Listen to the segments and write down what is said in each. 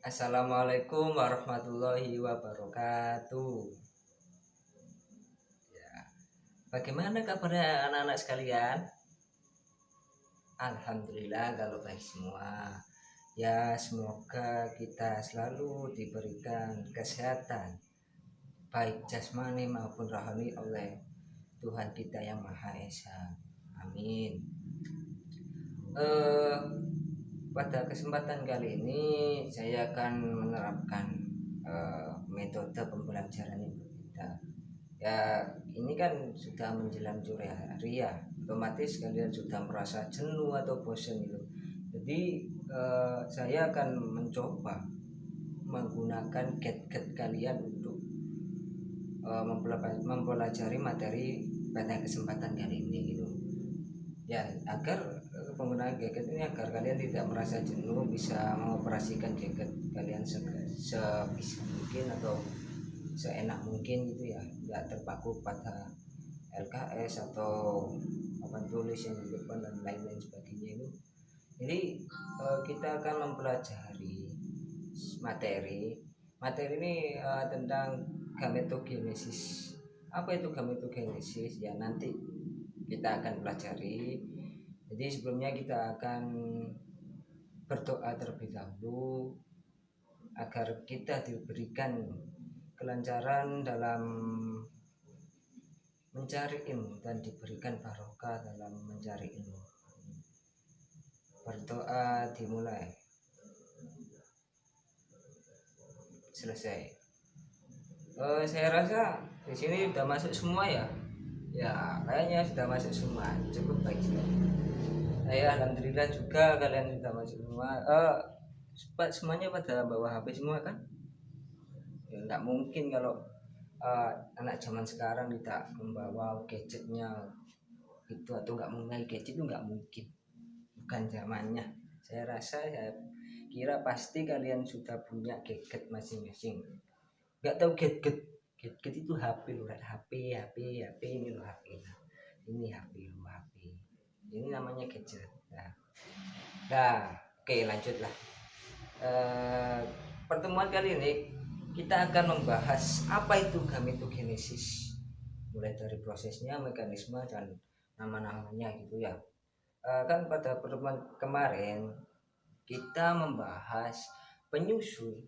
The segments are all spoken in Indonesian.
Assalamualaikum warahmatullahi wabarakatuh. Ya, bagaimana kabarnya anak-anak sekalian? Alhamdulillah kalau baik semua. Ya, semoga kita selalu diberikan kesehatan baik jasmani maupun rohani oleh Tuhan kita yang Maha Esa. Amin. Eh, Pada kesempatan kali ini saya akan menerapkan metode pembelajaran yang berbeda. Ya, ini kan sudah menjelang sore hari ya, otomatis kalian sudah merasa jenuh atau bosan itu. Jadi saya akan mencoba menggunakan gadget kalian untuk mempelajari materi pada kesempatan kali ini gitu. Ya, agar penggunaan gadget ini agar kalian tidak merasa jenuh, bisa mengoperasikan gadget kalian sebisa mungkin atau seenak mungkin gitu ya, tidak terpaku pada LKS atau papan tulis yang di depan dan lain-lain sebagainya itu. Jadi kita akan mempelajari materi materi ini tentang gametogenesis. Apa itu gametogenesis? Ya, nanti kita akan pelajari. Jadi sebelumnya kita akan berdoa terlebih dahulu agar kita diberikan kelancaran dalam mencari ilmu dan diberikan barokah dalam mencari ilmu. Berdoa dimulai. Selesai. Saya rasa di sini sudah masuk semua ya. Ya, kayaknya sudah masuk semua. Cukup baik sekali. Saya alhamdulillah juga kalian sudah masuk semua. Semuanya pada bawa HP semua kan? Ya, nggak mungkin kalau anak zaman sekarang tidak membawa gadgetnya itu, atau nggak mengenai gadget itu nggak mungkin, bukan zamannya. Saya kira pasti kalian sudah punya gadget masing-masing. Nggak tahu gadget, gadget itu HP loh, HP ini loh HP, ini HP loh, HP ini namanya gadget. Nah, oke, lanjutlah. Eh, Pertemuan kali ini kita akan membahas apa itu gametogenesis, mulai dari prosesnya, mekanisme, dan nama-namanya gitu ya. Kan pada pertemuan kemarin kita membahas penyusun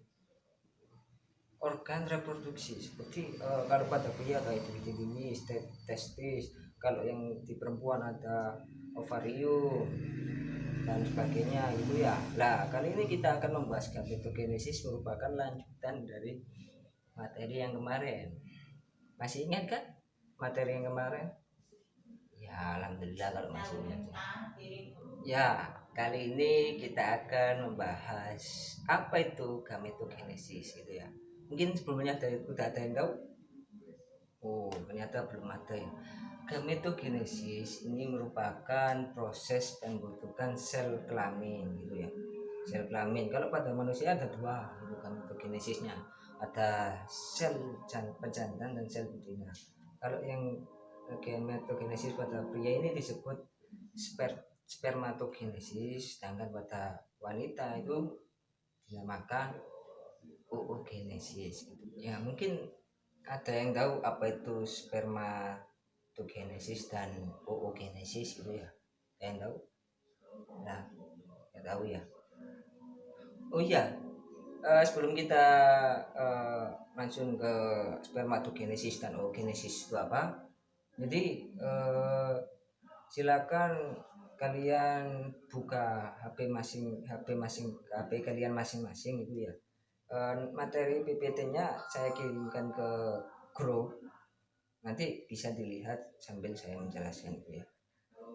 organ reproduksi seperti kalau pada pria kayak epididymis, testis, kalau yang di perempuan ada ovarium dan sebagainya gitu ya. Nah, kali ini kita akan membahas gametogenesis, merupakan lanjutan dari materi yang kemarin. Masih ingat kan materi yang kemarin? Ya, alhamdulillah kalau masih ingat. Ya, kali ini kita akan membahas apa itu gametogenesis gitu ya. Mungkin sebelumnya udah ada yang tahu? Oh, ternyata belum ada ya. Gametogenesis ini merupakan proses pembentukan sel kelamin gitu ya. Sel kelamin. Kalau pada manusia ada dua gitu gametogenesisnya. Ada sel pejantan dan sel betina. Kalau yang gametogenesis pada pria ini disebut spermatogenesis, sedangkan pada wanita itu dinamakan oogenesis gitu. Ya, mungkin ada yang tahu apa itu spermatogenesis dan oogenesis gitu ya? Ada yang tahu? Nah, nggak tahu ya. Oh iya, sebelum kita langsung ke spermatogenesis dan oogenesis itu apa? Jadi silakan kalian buka HP kalian masing-masing gitu ya. Materi PPT-nya saya kirimkan ke grup, nanti bisa dilihat sambil saya menjelaskan itu ya.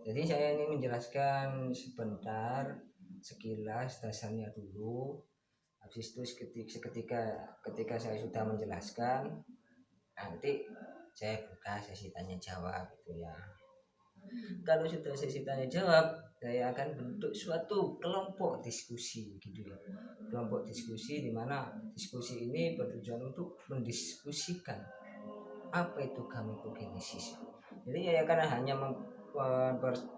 Jadi saya ini menjelaskan sebentar, sekilas dasarnya dulu. Habis itu ketika saya sudah menjelaskan, nanti saya buka sesi tanya jawab gitu ya. Kalau sudah sesi tanya jawab, saya akan bentuk suatu kelompok diskusi gitu ya. Kelompok diskusi di mana diskusi ini bertujuan untuk mendiskusikan apa itu gametogenesis. Jadi saya akan hanya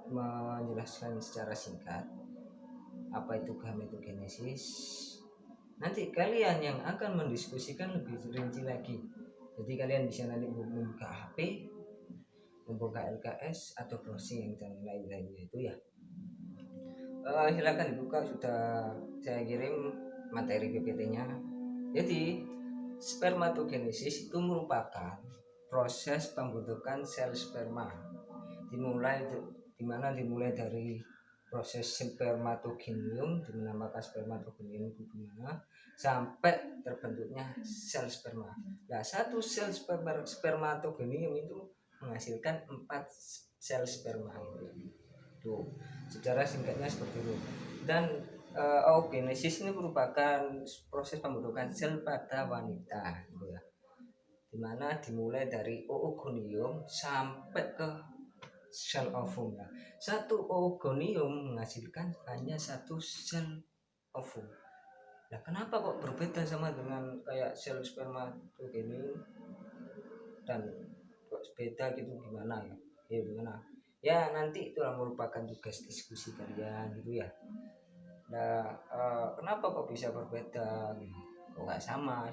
menjelaskan secara singkat apa itu gametogenesis, nanti kalian yang akan mendiskusikan lebih rinci lagi. Jadi kalian bisa nanti membuka HP, membuka LKS atau browsing dan lain-lainnya itu ya. Silakan dibuka, sudah saya kirim materi PPT-nya. Jadi spermatogenesis itu merupakan proses pembentukan sel sperma, dimulai dari proses spermatogenium, dinamakan spermatogenium itu gimana, sampai terbentuknya sel sperma. Nah, satu sel spermatogenium itu menghasilkan 4 sel sperma. Tuh, secara singkatnya seperti itu. Dan oogenesis ini merupakan proses pembentukan sel pada wanita, gitu ya. Dimana dimulai dari oogonium sampai ke sel ovum. Nah, satu oogonium menghasilkan hanya satu sel ovum. Nah, kenapa kok berbeda sama dengan kayak sel spermatogenium dan kok beda gitu, gimana ya? Ya gimana? Ya nanti itulah merupakan tugas diskusi kalian gitu ya. Nah, kenapa kok bisa berbeda? Kok nggak sama?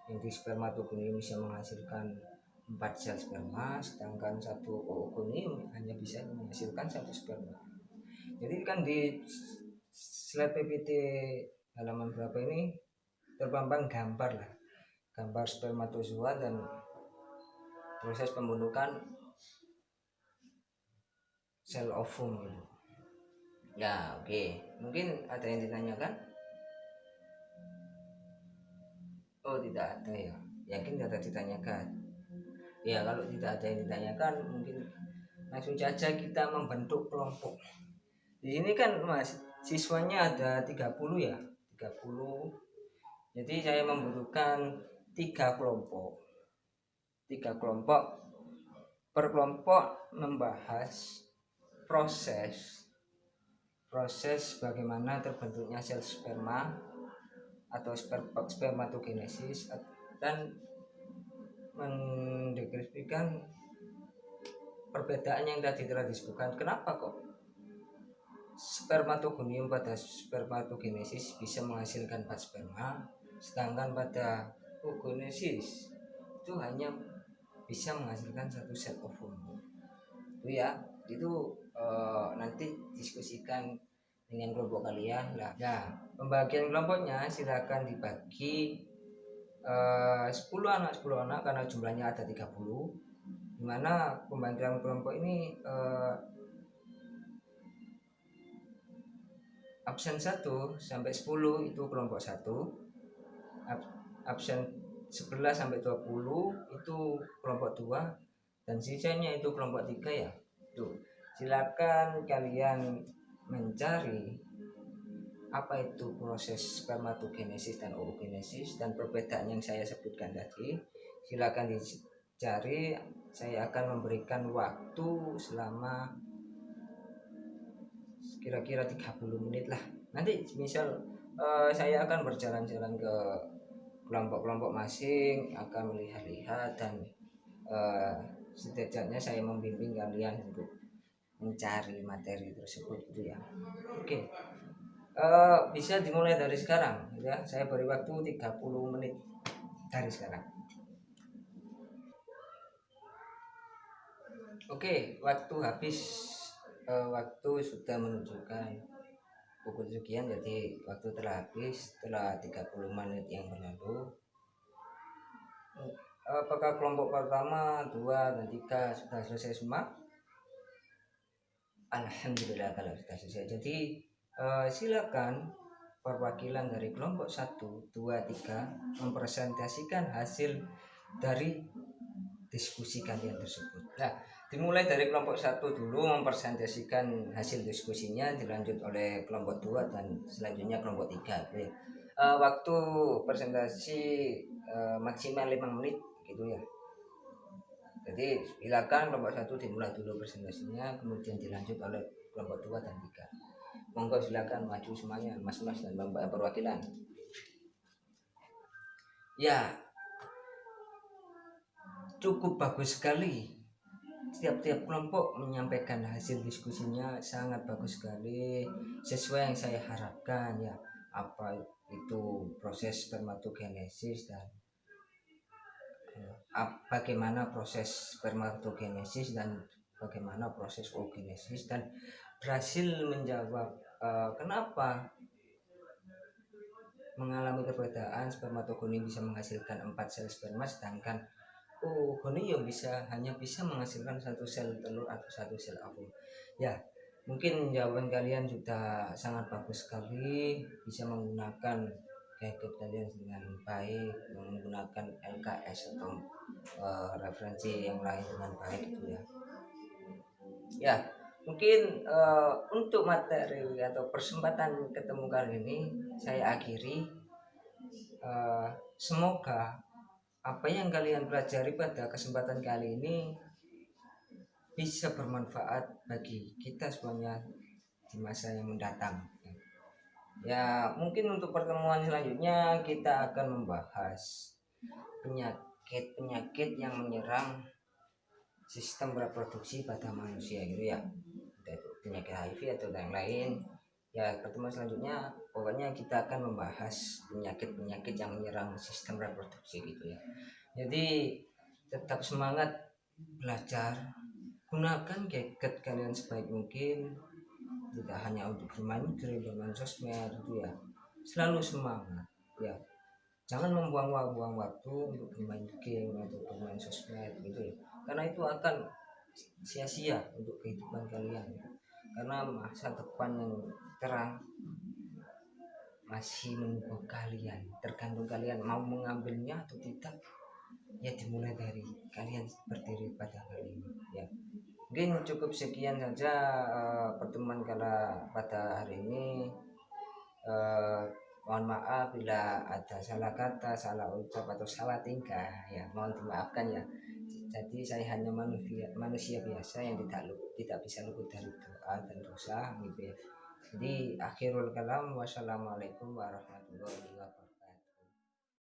Yang di spermatogonium bisa menghasilkan 4 sel sperma, sedangkan satu oogonium hanya bisa menghasilkan satu sperma. Jadi kan di slide PPT halaman berapa ini terpampang gambar lah, gambar spermatozoa dan proses pembentukan sel ovum gitu. Ya oke. Mungkin ada yang ditanyakan? Oh tidak ada ya, yakin tidak ada ditanyakan. Ya kalau tidak ada yang ditanyakan mungkin langsung saja kita membentuk kelompok. Di sini kan mas siswanya ada 30 ya, 30. Jadi saya membutuhkan 3 kelompok. 3 kelompok, per kelompok membahas proses bagaimana terbentuknya sel sperma atau spermatogenesis, dan mendeskripsikan perbedaan yang tadi telah disebutkan. Kenapa kok spermatogonium pada spermatogenesis bisa menghasilkan 4 sperma, sedangkan pada oogenesis itu hanya bisa menghasilkan satu sel ovum. Itu ya, itu nanti diskusikan dengan kelompok kalian lah. Nah, pembagian kelompoknya silakan dibagi 10 anak karena jumlahnya ada 30, dimana pembagian kelompok ini absen 1 sampai 10 itu kelompok 1, absen 11 sampai 20 itu kelompok 2, dan sisanya itu kelompok 3 ya. Tuh, silakan kalian mencari apa itu proses spermatogenesis dan oogenesis dan perbedaan yang saya sebutkan tadi. Silakan dicari, saya akan memberikan waktu selama kira-kira 30 menit lah. Nanti misal saya akan berjalan-jalan ke kelompok-kelompok masing, akan melihat-lihat, dan setidaknya saya membimbing kalian untuk mencari materi tersebut gitu ya. Oke. Bisa dimulai dari sekarang ya. Saya beri waktu 30 menit dari sekarang. Oke, waktu habis. Waktu sudah menunjukkan pukul sekian, jadi waktu telah habis setelah 30 menit yang berlalu. Apakah kelompok pertama, 2, dan 3 sudah selesai semua? Alhamdulillah kalau sudah selesai. Jadi silakan perwakilan dari kelompok 1, 2, 3 mempresentasikan hasil dari diskusi kalian tersebut. Nah, dimulai dari kelompok 1 dulu mempresentasikan hasil diskusinya, dilanjut oleh kelompok 2 dan selanjutnya kelompok 3. Waktu presentasi maksimal 5 menit gitu ya. Jadi silakan kelompok 1 dimulai dulu presentasinya, kemudian dilanjut oleh kelompok 2 dan 3. Monggo silakan maju semuanya, mas-mas dan mbak perwakilan. Ya, cukup bagus sekali. Setiap kelompok menyampaikan hasil diskusinya sangat bagus sekali, sesuai yang saya harapkan ya. Apa itu proses spermatogenesis dan bagaimana proses spermatogenesis dan bagaimana proses oogenesis, dan berhasil menjawab kenapa mengalami perbedaan spermatogoni bisa menghasilkan 4 sel sperma sedangkan oogoni yang hanya bisa menghasilkan 1 sel telur atau 1 sel ovum. Ya, mungkin jawaban kalian sudah sangat bagus sekali, bisa menggunakan gadget kalian dengan baik, menggunakan LKS atau referensi yang lain dengan baik gitu ya. Ya, mungkin untuk materi atau persempatan ketemu kali ini saya akhiri. Semoga apa yang kalian pelajari pada kesempatan kali ini bisa bermanfaat bagi kita semuanya di masa yang mendatang. Ya, mungkin untuk pertemuan selanjutnya kita akan membahas penyakit-penyakit yang menyerang sistem reproduksi pada manusia gitu ya, yaitu penyakit HIV atau yang lain. Ya, pertemuan selanjutnya pokoknya kita akan membahas penyakit-penyakit yang menyerang sistem reproduksi gitu ya. Jadi tetap semangat belajar, gunakan gadget kalian sebaik mungkin, tidak hanya untuk bermain game, bermain sosmed gitu ya. Selalu semangat ya, jangan membuang waktu untuk bermain game atau bermain sosmed gitu ya, karena itu akan sia-sia untuk kehidupan kalian, karena masa depan yang terang masih menunggu kalian, tergantung kalian mau mengambilnya atau tidak. Ya, dimulai dari kalian berdiri pada hari ini ya. Mungkin cukup sekian saja pertemuan pada hari ini. Mohon maaf bila ada salah kata, salah ucap atau salah tingkah ya, mohon dimaafkan ya. Jadi saya hanya manusia biasa yang tidak bisa luput dari doa dan dosa gitu ya. Jadi akhirul kalam, wassalamualaikum warahmatullahi wabarakatuh.